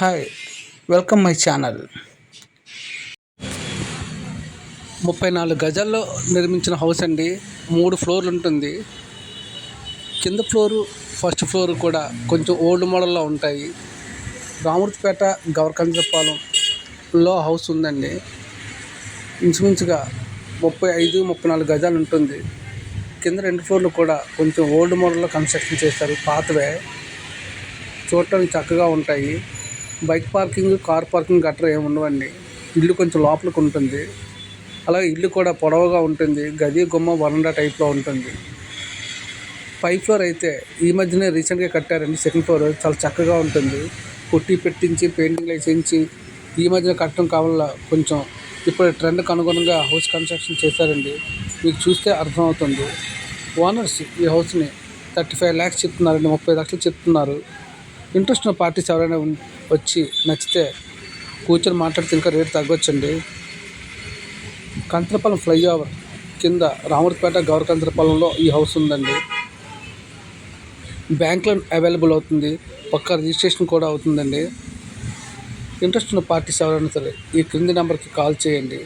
Hi, welcome my channel. 34 గజాల్లో నిర్మించిన house అండి. 3 ఫ్లోర్లు ఉంటుంది. కింద ఫ్లోరు, ఫస్ట్ ఫ్లోర్ కూడా కొంచెం ఓల్డ్ మోడల్లో ఉంటాయి. రామూర్తిపేట గవర్కంజపాలెంలో హౌస్ ఉందండి. ఇంచుమించుగా 35-34 గజాలు ఉంటుంది. కింద 2 ఫ్లోర్లు కూడా కొంచెం ఓల్డ్ మోడల్లో కన్స్ట్రక్షన్ చేస్తారు. పాతవే, చూడటానికి చక్కగా ఉంటాయి. బైక్ పార్కింగ్, కార్ పార్కింగ్ గట్రా ఏమి ఉండవండి. ఇల్లు కొంచెం లోపలికి ఉంటుంది. అలాగే ఇల్లు కూడా పొడవుగా ఉంటుంది. గది గుమ్మ వరండా టైప్లో ఉంటుంది. 5 ఫ్లోర్ అయితే ఈ మధ్యనే రీసెంట్గా కట్టారండి. సెకండ్ ఫ్లోర్ చాలా చక్కగా ఉంటుంది. పుట్టి పెట్టించి పెయింటింగ్ వేయించి ఈ మధ్యన కట్టడం కావాల కొంచెం ఇప్పుడు ట్రెండ్కి అనుగుణంగా హౌస్ కన్స్ట్రక్షన్ చేశారండి. మీకు చూస్తే అర్థమవుతుంది. ఓనర్స్ ఈ హౌస్ని 35 lakhs చెప్తున్నారండి. 30 లక్షలు చెప్తున్నారు. ఇంట్రెస్ట్ ఉన్న పార్టీస్ ఎవరైనా వచ్చి నచ్చితే కూర్చొని మాట్లాడితే ఇంకా రేటు తగ్గొచ్చండి. కంచరపాలెం ఫ్లైఓవర్ కింద రామూర్తిపేట గవర్కంజపాలెంలో ఈ హౌస్ ఉందండి. బ్యాంక్ లోన్ అవైలబుల్ అవుతుంది. పక్కా రిజిస్ట్రేషన్ కూడా అవుతుందండి. ఇంట్రెస్ట్ ఉన్న పార్టీస్ ఎవరైనా సరే ఈ క్రింది నెంబర్కి కాల్ చేయండి.